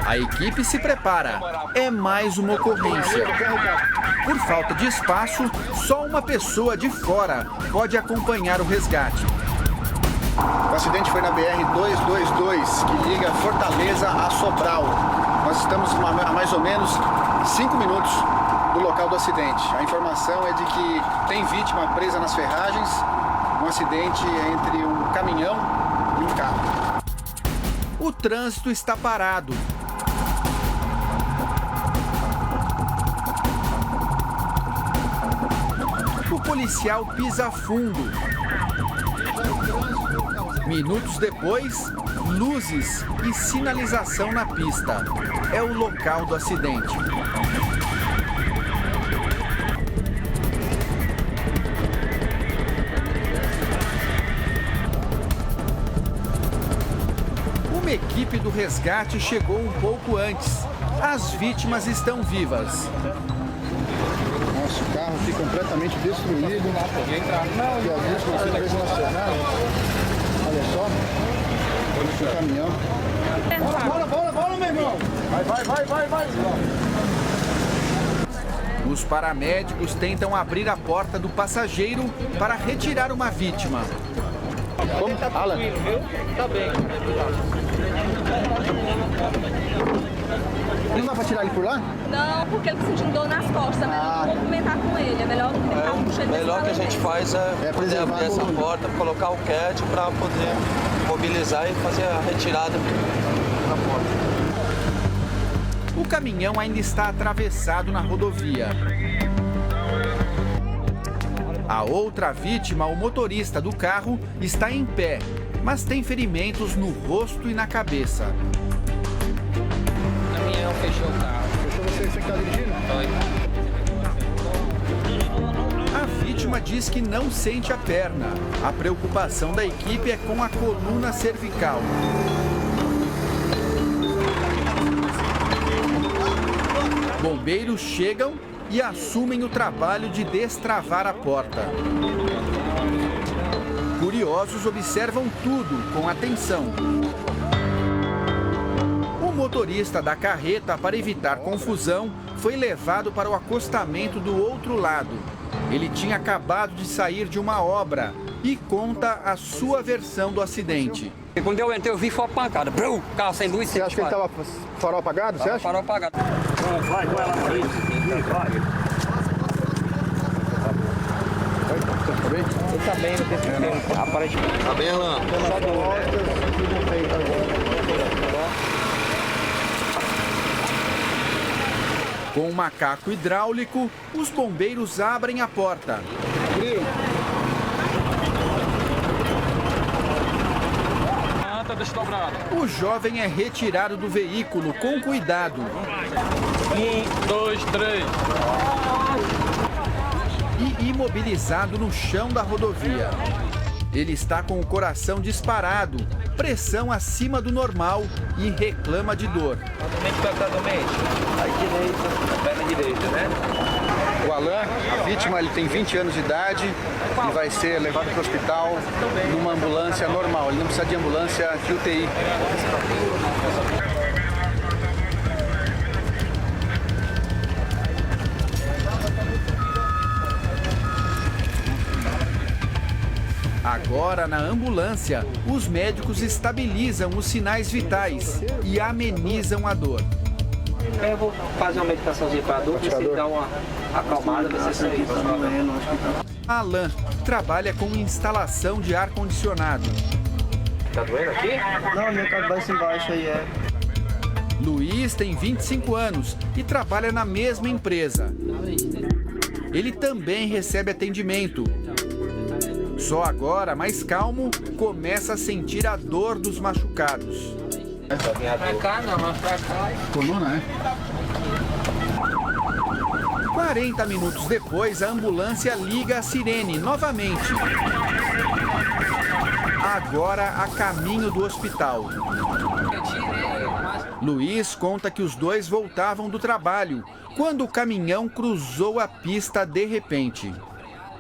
A equipe se prepara. É mais uma ocorrência. Por falta de espaço, só uma pessoa de fora pode acompanhar o resgate. O acidente foi na BR-222, que liga Fortaleza a Sobral. Nós estamos a mais ou menos 5 minutos do local do acidente. A informação é de que tem vítima presa nas ferragens, um acidente entre um caminhão e um carro. O trânsito está parado. O policial pisa fundo. Minutos depois, luzes e sinalização na pista. É o local do acidente. Uma equipe do resgate chegou um pouco antes. As vítimas estão vivas. Nosso carro aqui completamente destruído. E a vítima foi presa na ferragem. Olha só. O caminhão. Bora, meu irmão. Vai. Os paramédicos tentam abrir a porta do passageiro para retirar uma vítima. Como? Alan? Tá bem. Não dá pra tirar ele por lá? Não, porque ele tá sentindo dor nas costas, é melhor não movimentar com ele, é melhor não tentar puxar ele. O melhor que a gente faz é poder abrir essa porta, colocar o CAT para poder mobilizar e fazer a retirada da porta. O caminhão ainda está atravessado na rodovia. A outra vítima, o motorista do carro, está em pé, mas tem ferimentos no rosto e na cabeça. O caminhão fechou o carro. A vítima diz que não sente a perna. A preocupação da equipe é com a coluna cervical. Bombeiros chegam e assumem o trabalho de destravar a porta. Curiosos observam tudo com atenção. O motorista da carreta, para evitar confusão, foi levado para o acostamento do outro lado. Ele tinha acabado de sair de uma obra e conta a sua versão do acidente. Quando eu entrei, eu vi foi uma pancada. Brum, carro sem luz. Você acha que ele estava farol apagado? Você acha? Farol apagado. Vai lá, vai. Tá bem? Ele tá bem, não tem problema. Aparentemente. Tá bem, Alan? Com um macaco hidráulico, os bombeiros abrem a porta. O jovem é retirado do veículo com cuidado. 1, 2, 3. E imobilizado no chão da rodovia. Ele está com o coração disparado, pressão acima do normal e reclama de dor. Aí direita, a perna direita, né? O Alan, a vítima, ele tem 20 anos de idade e vai ser levado para o hospital numa ambulância normal. Ele não precisa de ambulância de UTI. Agora, na ambulância, os médicos estabilizam os sinais vitais e amenizam a dor. Eu vou fazer uma meditaçãozinha para a dor, ver se dá uma acalmada, ver se sente isso doendo. Alan trabalha com instalação de ar-condicionado. Tá doendo aqui? Não, minha cabeça embaixo aí é. Luiz tem 25 anos e trabalha na mesma empresa. Ele também recebe atendimento. Só agora, mais calmo, começa a sentir a dor dos machucados. Pra cá não, mas pra cá. Coluna, né? 40 minutos depois, a ambulância liga a sirene novamente. Agora a caminho do hospital. Luiz conta que os dois voltavam do trabalho quando o caminhão cruzou a pista de repente.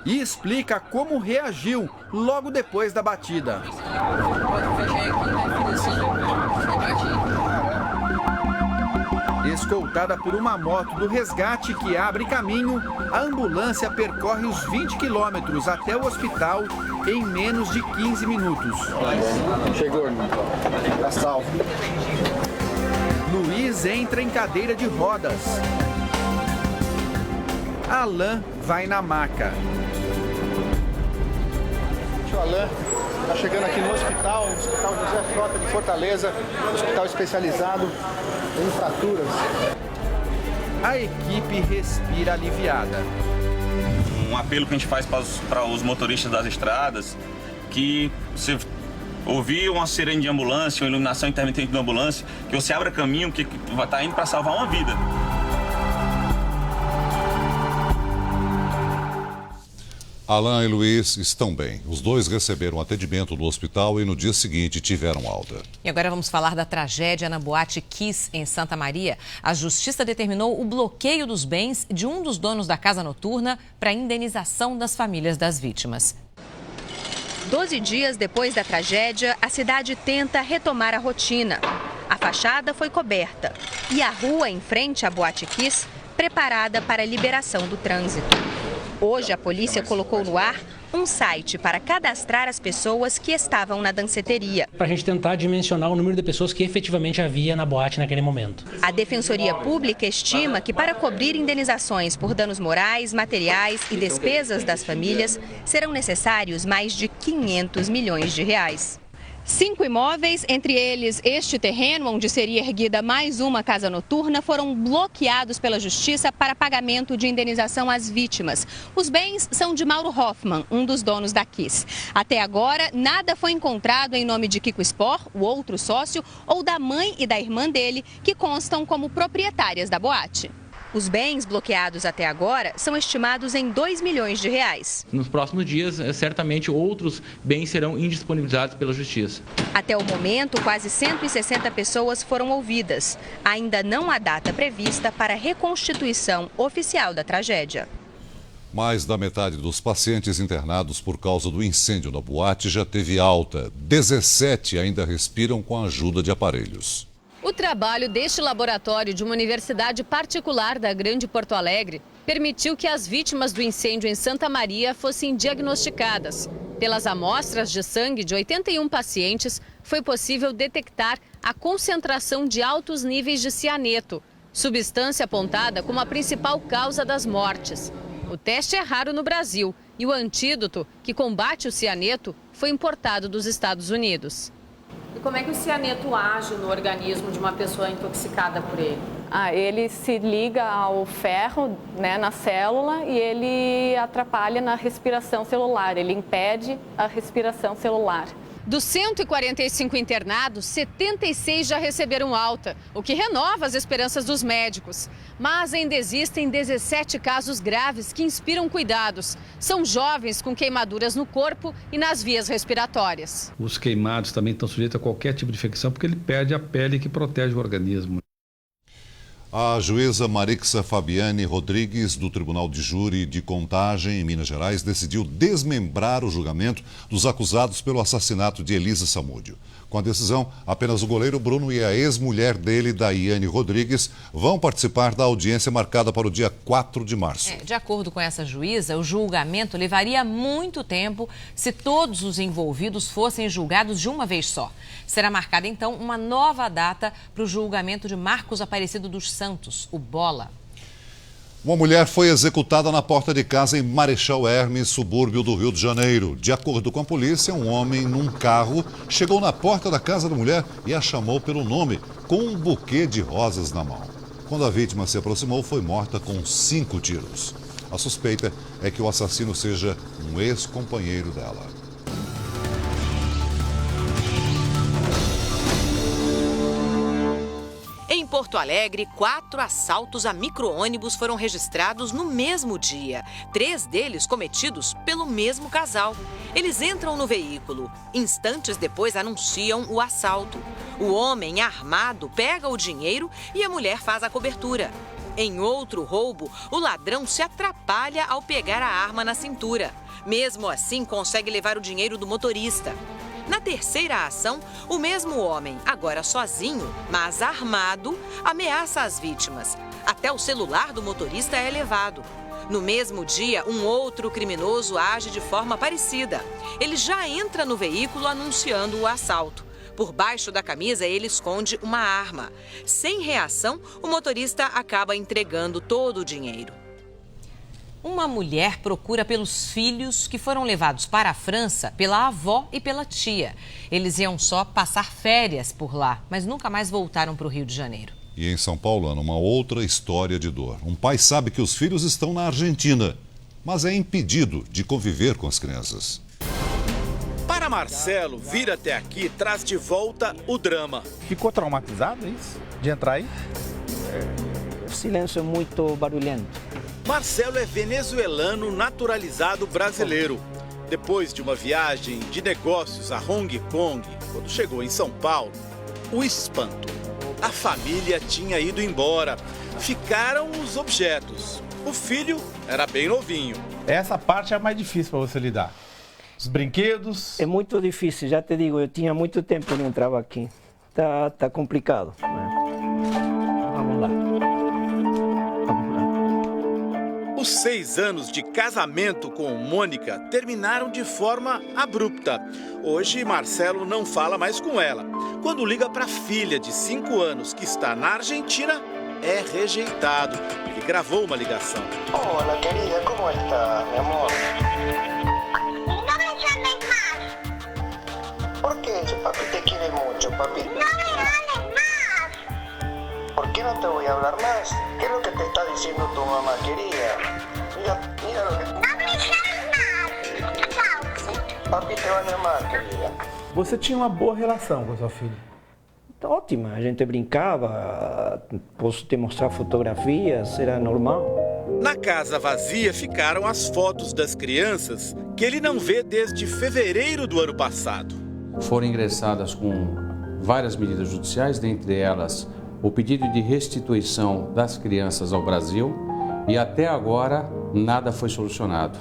E explica como reagiu logo depois da batida. Escoltada por uma moto do resgate que abre caminho, a ambulância percorre os 20 quilômetros até o hospital em menos de 15 minutos. Chegou, irmão. Tá salvo. Luiz entra em cadeira de rodas. Alan vai na maca. O Alan está chegando aqui no Hospital José Frota de Fortaleza, hospital especializado em fraturas. A equipe respira aliviada. Um apelo que a gente faz para os motoristas das estradas, que você ouvir uma sirene de ambulância, uma iluminação intermitente de ambulância, que você abra caminho, que vai estar indo para salvar uma vida. Alan e Luiz estão bem. Os dois receberam atendimento no hospital e no dia seguinte tiveram alta. E agora vamos falar da tragédia na Boate Kiss, em Santa Maria. A justiça determinou o bloqueio dos bens de um dos donos da casa noturna para indenização das famílias das vítimas. 12 dias depois da tragédia, a cidade tenta retomar a rotina. A fachada foi coberta e a rua em frente à Boate Kiss preparada para a liberação do trânsito. Hoje, a polícia colocou no ar um site para cadastrar as pessoas que estavam na danceteria. Para a gente tentar dimensionar o número de pessoas que efetivamente havia na boate naquele momento. A Defensoria Pública estima que para cobrir indenizações por danos morais, materiais e despesas das famílias, serão necessários mais de 500 milhões de reais. 5 imóveis, entre eles este terreno, onde seria erguida mais uma casa noturna, foram bloqueados pela Justiça para pagamento de indenização às vítimas. Os bens são de Mauro Hoffman, um dos donos da Kiss. Até agora, nada foi encontrado em nome de Kiko Spor, o outro sócio, ou da mãe e da irmã dele, que constam como proprietárias da boate. Os bens bloqueados até agora são estimados em R$2 milhões. Nos próximos dias, certamente outros bens serão indisponibilizados pela Justiça. Até o momento, quase 160 pessoas foram ouvidas. Ainda não há data prevista para a reconstituição oficial da tragédia. Mais da metade dos pacientes internados por causa do incêndio na boate já teve alta. 17 ainda respiram com a ajuda de aparelhos. O trabalho deste laboratório de uma universidade particular da Grande Porto Alegre permitiu que as vítimas do incêndio em Santa Maria fossem diagnosticadas. Pelas amostras de sangue de 81 pacientes, foi possível detectar a concentração de altos níveis de cianeto, substância apontada como a principal causa das mortes. O teste é raro no Brasil e o antídoto que combate o cianeto foi importado dos Estados Unidos. E como é que o cianeto age no organismo de uma pessoa intoxicada por ele? Ele se liga ao ferro, na célula e ele atrapalha na respiração celular, ele impede a respiração celular. Dos 145 internados, 76 já receberam alta, o que renova as esperanças dos médicos. Mas ainda existem 17 casos graves que inspiram cuidados. São jovens com queimaduras no corpo e nas vias respiratórias. Os queimados também estão sujeitos a qualquer tipo de infecção, porque ele perde a pele que protege o organismo. A juíza Marixa Fabiane Rodrigues, do Tribunal de Júri de Contagem, em Minas Gerais, decidiu desmembrar o julgamento dos acusados pelo assassinato de Elisa Samúdio. Com a decisão, apenas o goleiro Bruno e a ex-mulher dele, Daiane Rodrigues, vão participar da audiência marcada para o dia 4 de março. De acordo com essa juíza, o julgamento levaria muito tempo se todos os envolvidos fossem julgados de uma vez só. Será marcada, então, uma nova data para o julgamento de Marcos Aparecido dos Santos, o Bola. Uma mulher foi executada na porta de casa em Marechal Hermes, subúrbio do Rio de Janeiro. De acordo com a polícia, um homem num carro chegou na porta da casa da mulher e a chamou pelo nome, com um buquê de rosas na mão. Quando a vítima se aproximou, foi morta com 5 tiros. A suspeita é que o assassino seja um ex-companheiro dela. Em Porto Alegre, 4 assaltos a micro-ônibus foram registrados no mesmo dia. 3 deles cometidos pelo mesmo casal. Eles entram no veículo. Instantes depois anunciam o assalto. O homem armado pega o dinheiro e a mulher faz a cobertura. Em outro roubo, o ladrão se atrapalha ao pegar a arma na cintura. Mesmo assim, consegue levar o dinheiro do motorista. Na terceira ação, o mesmo homem, agora sozinho, mas armado, ameaça as vítimas. Até o celular do motorista é levado. No mesmo dia, um outro criminoso age de forma parecida. Ele já entra no veículo anunciando o assalto. Por baixo da camisa, ele esconde uma arma. Sem reação, o motorista acaba entregando todo o dinheiro. Uma mulher procura pelos filhos que foram levados para a França pela avó e pela tia. Eles iam só passar férias por lá, mas nunca mais voltaram para o Rio de Janeiro. E em São Paulo, uma outra história de dor. Um pai sabe que os filhos estão na Argentina, mas é impedido de conviver com as crianças. Para Marcelo, vir até aqui traz de volta o drama. Ficou traumatizado, é isso? De entrar aí? O silêncio é muito barulhento. Marcelo é venezuelano naturalizado brasileiro. Depois de uma viagem de negócios a Hong Kong, quando chegou em São Paulo, o espanto. A família tinha ido embora. Ficaram os objetos. O filho era bem novinho. Essa parte é a mais difícil para você lidar. Os brinquedos... É muito difícil, já te digo, eu tinha muito tempo que não entrava aqui. Tá complicado. Vamos lá. Os 6 anos de casamento com Mônica terminaram de forma abrupta. Hoje, Marcelo não fala mais com ela. Quando liga para a filha de 5 anos que está na Argentina, é rejeitado. Ele gravou uma ligação. Olá, querida, como está, meu amor? No me llames más. ¿Por qué? Papi te quiere mucho, papi. No me hables más. ¿Por qué no te voy a hablar más? ¿Qué es lo que te está diciendo tu mamá, querida? Mira lo que... No me llames más. Chao. Papi te va a llamar, querida. Você tinha uma boa relação com a sua filha? Ótima, a gente brincava, posso te mostrar fotografias, era normal. Na casa vazia ficaram as fotos das crianças que ele não vê desde fevereiro do ano passado. Foram ingressadas com várias medidas judiciais, dentre elas o pedido de restituição das crianças ao Brasil, e até agora nada foi solucionado.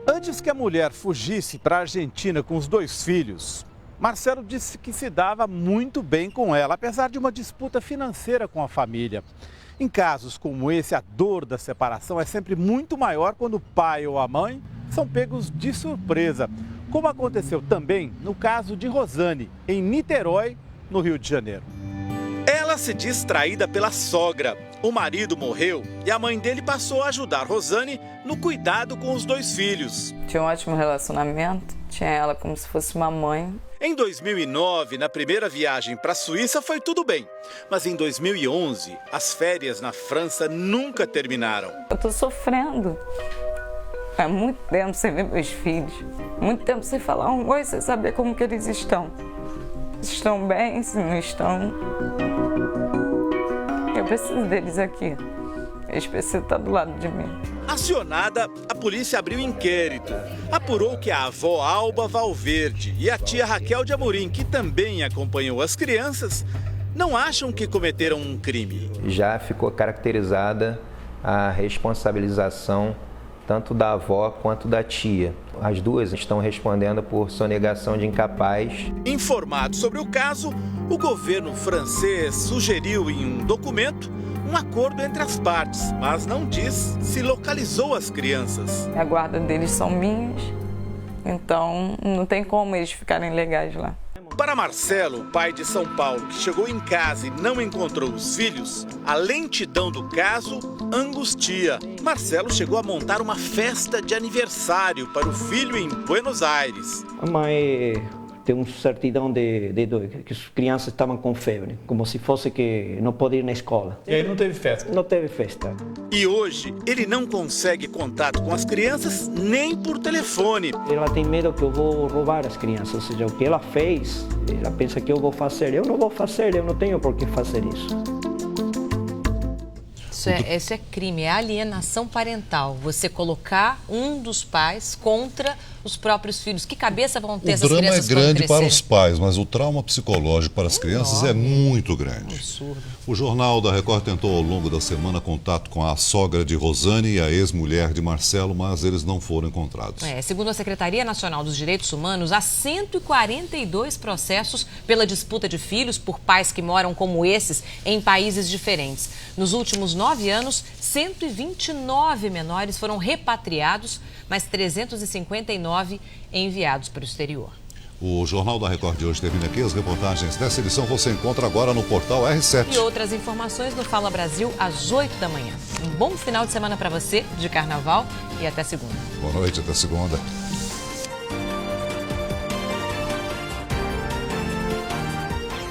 Antes que a mulher fugisse para a Argentina com os 2 filhos, Marcelo disse que se dava muito bem com ela, apesar de uma disputa financeira com a família. Em casos como esse, a dor da separação é sempre muito maior quando o pai ou a mãe são pegos de surpresa, como aconteceu também no caso de Rosane, em Niterói, no Rio de Janeiro. Ela se diz traída pela sogra. O marido morreu e a mãe dele passou a ajudar Rosane no cuidado com os 2 filhos. Tinha um ótimo relacionamento, tinha ela como se fosse uma mãe. Em 2009, na primeira viagem para a Suíça, foi tudo bem. Mas em 2011, as férias na França nunca terminaram. Eu estou sofrendo. Há muito tempo sem ver meus filhos. Muito tempo sem falar um oi, sem saber como que eles estão. Se estão bem, se não estão. Eu preciso deles aqui. Eles precisam estar do lado de mim. Acionada, a polícia abriu inquérito. Apurou que a avó Alba Valverde e a tia Raquel de Amorim, que também acompanhou as crianças, não acham que cometeram um crime. Já ficou caracterizada a responsabilização tanto da avó quanto da tia. As duas estão respondendo por sonegação de incapaz. Informado sobre o caso, o governo francês sugeriu em um documento um acordo entre as partes, mas não diz se localizou as crianças. A guarda deles são minhas, então não tem como eles ficarem legais lá. Para Marcelo, pai de São Paulo, que chegou em casa e não encontrou os filhos, a lentidão do caso angustia. Marcelo chegou a montar uma festa de aniversário para o filho em Buenos Aires. A mãe tem uma certidão que as crianças estavam com febre, como se fosse que não podia ir na escola. E aí não teve festa? Não teve festa. E hoje ele não consegue contato com as crianças nem por telefone. Ela tem medo que eu vou roubar as crianças, ou seja, o que ela fez, ela pensa que eu vou fazer. Eu não vou fazer, eu não tenho por que fazer isso. Isso é crime, é alienação parental. Você colocar um dos pais contra os próprios filhos. Que cabeça vão ter essas crianças? O drama é grande para os pais, mas o trauma psicológico para as crianças é muito grande. Absurdo. O Jornal da Record tentou ao longo da semana contato com a sogra de Rosane e a ex-mulher de Marcelo, mas eles não foram encontrados. Segundo a Secretaria Nacional dos Direitos Humanos, há 142 processos pela disputa de filhos por pais que moram como esses em países diferentes. Nos últimos 9 anos, 129 menores foram repatriados, mas 359 enviados para o exterior. O Jornal da Record de hoje termina aqui. As reportagens dessa edição você encontra agora no portal R7. E outras informações no Fala Brasil às 8 da manhã. Um bom final de semana para você, de carnaval, e até segunda. Boa noite, até segunda.